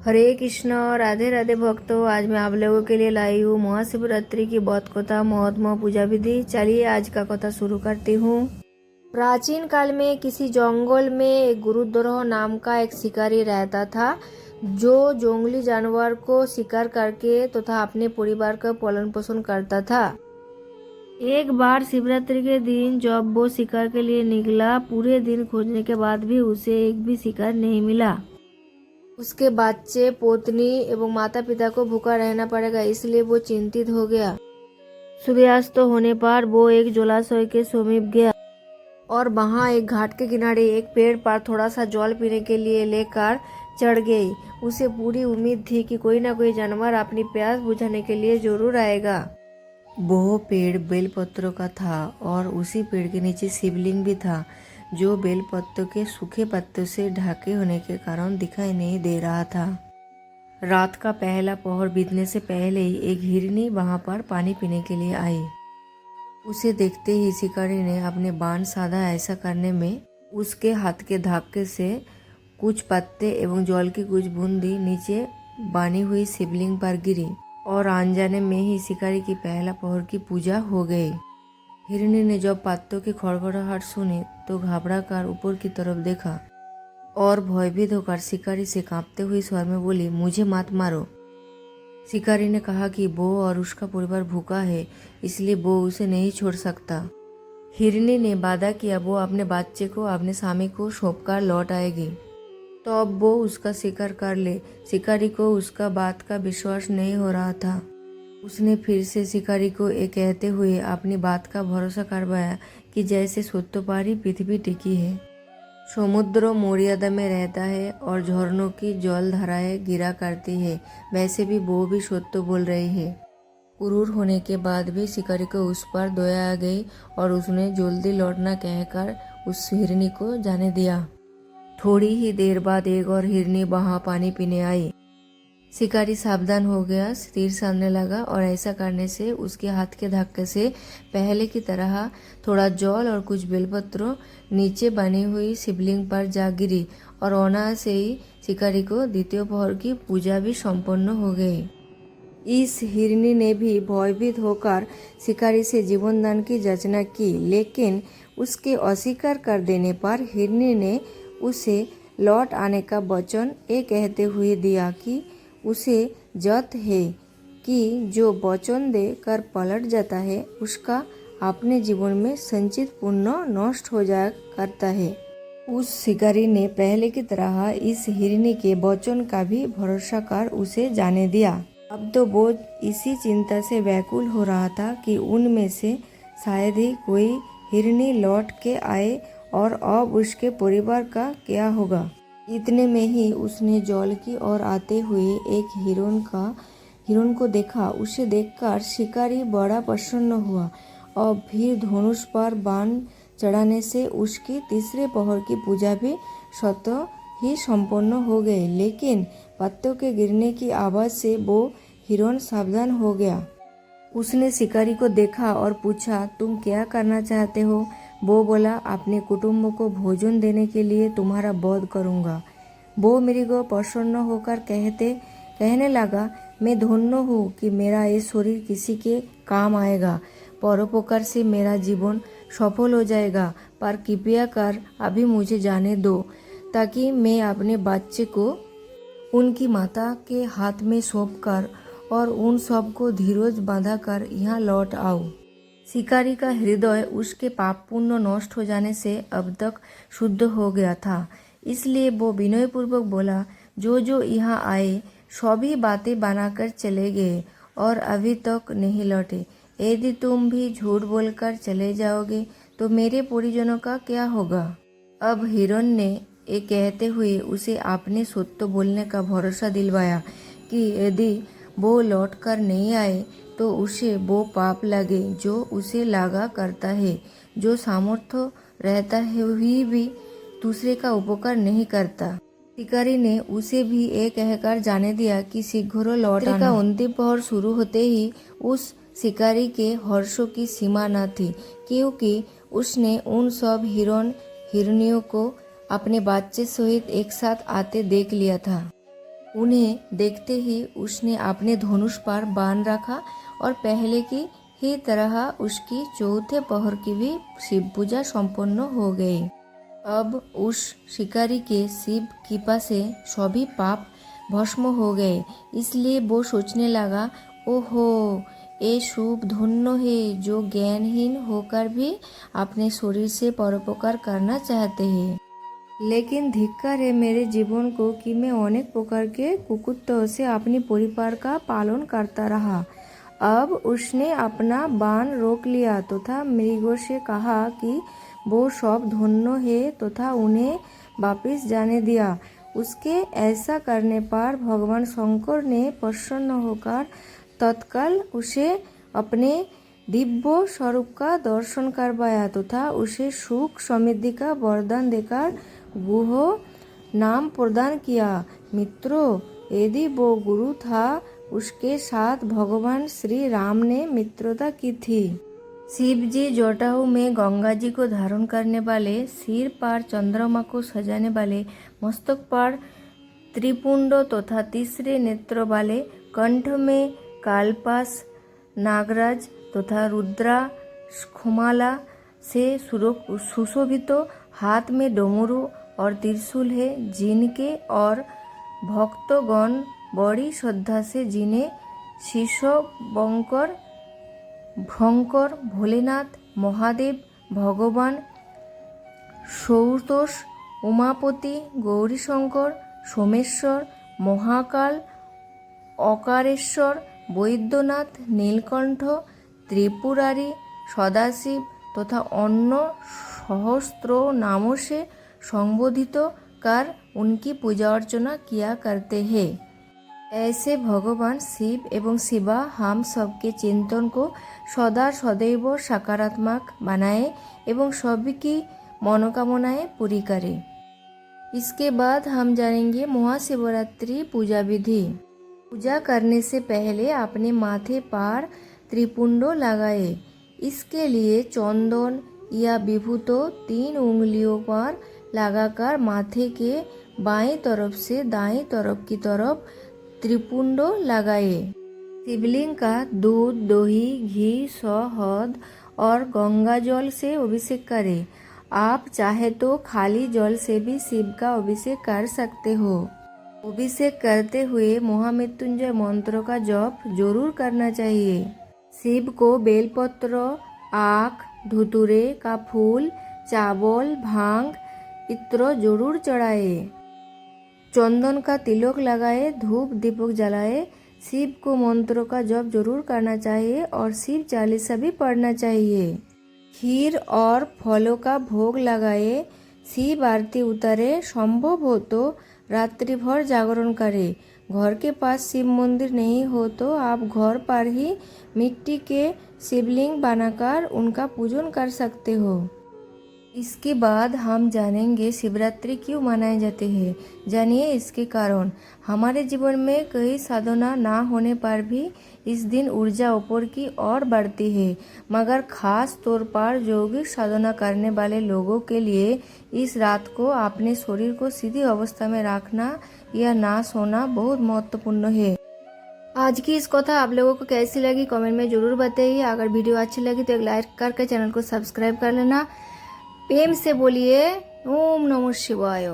हरे कृष्ण, राधे राधे भक्तों। आज मैं आप लोगों के लिए लाई हूँ महाशिवरात्रि की बहुत कथा महत्म पूजा विधि। चलिए आज का कथा शुरू करती हूँ। प्राचीन काल में किसी जंगल में एक गुरुद्रोह नाम का एक शिकारी रहता था, जो जंगली जानवर को शिकार करके तथा अपने परिवार का पालन पोषण करता था। एक बार शिवरात्रि के दिन जब वो शिकार के लिए निकला, पूरे दिन खोजने के बाद भी उसे एक भी शिकार नहीं मिला। उसके बच्चे, पत्नी एवं माता पिता को भूखा रहना पड़ेगा, इसलिए वो चिंतित हो गया। सूर्यास्त होने पर वो एक जलाशय के समीप गया और वहां एक घाट के किनारे एक पेड़ पर थोड़ा सा जल पीने के लिए लेकर चढ़ गई। उसे पूरी उम्मीद थी कि कोई ना कोई जानवर अपनी प्यास बुझाने के लिए जरूर आएगा। वो पेड़ बेलपत्रों का था और उसी पेड़ के नीचे शिवलिंग भी था, जो बेलपत्रों के सूखे पत्तों से ढके होने के कारण दिखाई नहीं दे रहा था। रात का पहला पहर बीतने से पहले ही एक हिरनी वहां पर पानी पीने के लिए आई। उसे देखते ही शिकारी ने अपने बाण साधा। ऐसा करने में उसके हाथ के धक्के से कुछ पत्ते एवं जल की कुछ बूंदी नीचे बनी हुई शिवलिंग पर गिरी और अनजाने में ही शिकारी की पहला पहर की पूजा हो गई। हिरनी ने जब पत्तों की खड़खड़ाहट सुनी तो घबरा कर ऊपर की तरफ देखा और भयभीत होकर शिकारी से कांपते हुए स्वर में बोली, मुझे मत मारो। शिकारी ने कहा कि वो और उसका परिवार भूखा है, इसलिए वो उसे नहीं छोड़ सकता। हिरनी ने वादा किया वो अपने बच्चे को अपने स्वामी को सौंपकर लौट आएगी, तो अब वो उसका शिकार कर ले। शिकारी को उसका बात का विश्वास नहीं हो रहा था। उसने फिर से शिकारी को ये कहते हुए अपनी बात का भरोसा करवाया कि जैसे सत्य पर ही पृथ्वी टिकी है, समुद्र मर्यादा में रहता है और झरनों की जल धाराएं गिरा करती है, वैसे भी वो भी सत्य बोल रही है। क्रूर होने के बाद भी शिकारी को उस पर दया आ गई और उसने जल्दी लौटना कहकर उस हिरनी को जाने दिया। थोड़ी ही देर बाद एक और हिरनी वहां पानी पीने आई। शिकारी सावधान हो गया, तीर साधने लगा और ऐसा करने से उसके हाथ के धक्के से पहले की तरह थोड़ा जल और कुछ बेलपत्रों नीचे बनी हुई शिवलिंग पर जा गिरी और अनायास ही शिकारी को द्वितीय पहर की पूजा भी संपन्न हो गई। इस हिरनी ने भी भयभीत होकर शिकारी से जीवन दान की याचना की, लेकिन उसके अस्वीकार कर देने पर हिरनी ने उसे लौट आने का वचन ये कहते हुए दिया कि उसे जत है कि जो वचन दे कर पलट जाता है, उसका अपने जीवन में संचित पुण्य नष्ट हो जाया करता है। उस शिकारी ने पहले की तरह इस हिरनी के वचन का भी भरोसा कर उसे जाने दिया। अब तो वो इसी चिंता से व्याकुल हो रहा था कि उनमें से शायद ही कोई हिरनी लौट के आए और अब उसके परिवार का क्या होगा। इतने में ही उसने जल की ओर आते हुए एक हिरण को देखा। उसे देखकर शिकारी बड़ा प्रसन्न हुआ और फिर धनुष पर बाण चढ़ाने से उसकी तीसरे पहर की पूजा भी स्वतः ही संपन्न हो गई। लेकिन पत्तों के गिरने की आवाज से वो हिरण सावधान हो गया। उसने शिकारी को देखा और पूछा, तुम क्या करना चाहते हो? वो बोला, अपने कुटुंब को भोजन देने के लिए तुम्हारा वध करूंगा। वो मृग प्रसन्न होकर कहने लगा, मैं धन्य हूँ कि मेरा ये शरीर किसी के काम आएगा। परोपकार से मेरा जीवन सफल हो जाएगा, पर कृपया कर अभी मुझे जाने दो, ताकि मैं अपने बच्चे को उनकी माता के हाथ में सौंपकर और उन सबको धीरज बांधाकर यहाँ लौट आऊं। शिकारी का हृदय उसके पाप पुण्य नष्ट हो जाने से अब तक शुद्ध हो गया था, इसलिए वो विनयपूर्वक बोला, जो यहाँ आए सभी बातें बनाकर चले गए और अभी तक नहीं लौटे। यदि तुम भी झूठ बोलकर चले जाओगे तो मेरे परिजनों का क्या होगा? अब हिरण ने ये कहते हुए उसे अपने सत्य बोलने का भरोसा दिलवाया कि यदि वो लौट कर नहीं आए तो उसे वो पाप लगे जो उसे लगा करता है, जो सामर्थ्य रहता है हुई भी दूसरे का उपकार नहीं करता। शिकारी ने उसे भी ये कहकर जाने दिया कि शीघ्र लौट आना। का अंतिम पहर शुरू होते ही उस शिकारी के हर्षों की सीमा न थी, क्योंकि उसने उन सब हिरनियों को अपने बच्चे सहित एक साथ आते देख लिया था। उन्हें देखते ही उसने अपने धनुष पर बाण रखा और पहले की ही तरह उसकी चौथे पहर की भी शिव पूजा संपन्न हो गई। अब उस शिकारी के शिव कृपा से सभी पाप भस्म हो गए, इसलिए वो सोचने लगा, ओहो, ये शुभ धन्य है जो ज्ञानहीन होकर भी अपने शरीर से परोपकार करना चाहते हैं। लेकिन धिक्कार है मेरे जीवन को कि मैं अनेक प्रकार के कुकृत्यों से अपनी परिवार का पालन करता रहा। अब उसने अपना बाण रोक लिया तथा मृगों से कहा कि वो सब धन्य है तथा उन्हें वापस जाने दिया। उसके ऐसा करने पर भगवान शंकर ने प्रसन्न होकर तत्काल उसे अपने दिव्य स्वरूप का दर्शन करवाया तथा उसे सुख समृद्धि का वरदान देकर गुह नाम प्रदान किया। मित्रों, यदि वो गुरु था, उसके साथ भगवान श्री राम ने मित्रता की थी। शिव जी जटायु में गंगा जी को धारण करने वाले, सिर पर चंद्रमा को सजाने वाले, मस्तक पर त्रिपुंड तथा तीसरे नेत्र वाले, कंठ में कालपाश, नागराज तथा रुद्राक्षमाला से सुशोभित, हाथ में डमरू और त्रिशूल है, जिनके और भक्तगण बड़ी श्रद्धा से जिन्हें शिशोबंकर, भंकर, भोलेनाथ, महादेव, भगवान सौतोष, उमापति, गौरीशंकर, सोमेश्वर, महाकाल, अकारेश्वर, वैद्यनाथ, नीलकंठ, त्रिपुरारी, सदाशिव तथा अन्य सहस्त्रों नामों से संबोधित कर उनकी पूजा अर्चना किया करते हैं। ऐसे भगवान शिव एवं शिवा हम सबके चिंतन को सदा सदैव सकारात्मक बनाए एवं सभी की मनोकामनाएं पूरी करे। इसके बाद हम जानेंगे महाशिवरात्रि पूजा विधि। पूजा करने से पहले अपने माथे पर त्रिपुंड लगाए। इसके लिए चंदन या विभूत 3 उंगलियों पर लगाकर माथे के बाएं तरफ से दाएं तरफ की तरफ त्रिपुंड लगाए। शिवलिंग का दूध, दही, घी, शहद और गंगा जल से अभिषेक करें। आप चाहे तो खाली जल से भी शिव का अभिषेक कर सकते हो। अभिषेक करते हुए महामृत्युंजय मंत्र का जप जरूर करना चाहिए। शिव को बेलपत्र, आख, धतूरे का फूल, चावल, भांग इत्र जरूर चढ़ाए। चंदन का तिलक लगाए, धूप दीपक जलाए। शिव को मंत्रों का जप जरूर करना चाहिए और शिव चालीसा भी पढ़ना चाहिए। खीर और फलों का भोग लगाए। शिव आरती उतारे। संभव हो तो रात्रि भर जागरण करें। घर के पास शिव मंदिर नहीं हो तो आप घर पर ही मिट्टी के शिवलिंग बनाकर उनका पूजन कर सकते हो। इसके बाद हम जानेंगे शिवरात्रि क्यों मनाए जाते हैं। जानिए इसके कारण। हमारे जीवन में कई साधना ना होने पर भी इस दिन ऊर्जा ऊपर की ओर बढ़ती है, मगर खास तौर पर यौगिक साधना करने वाले लोगों के लिए इस रात को अपने शरीर को सीधी अवस्था में रखना या ना सोना बहुत महत्वपूर्ण है। आज की इस कथा आप लोगों को कैसी लगी कमेंट में जरूर बताइए। अगर वीडियो अच्छी लगी तो एक लाइक करके चैनल को सब्सक्राइब कर लेना। प्रेम से बोलिए ओम नमः शिवाय।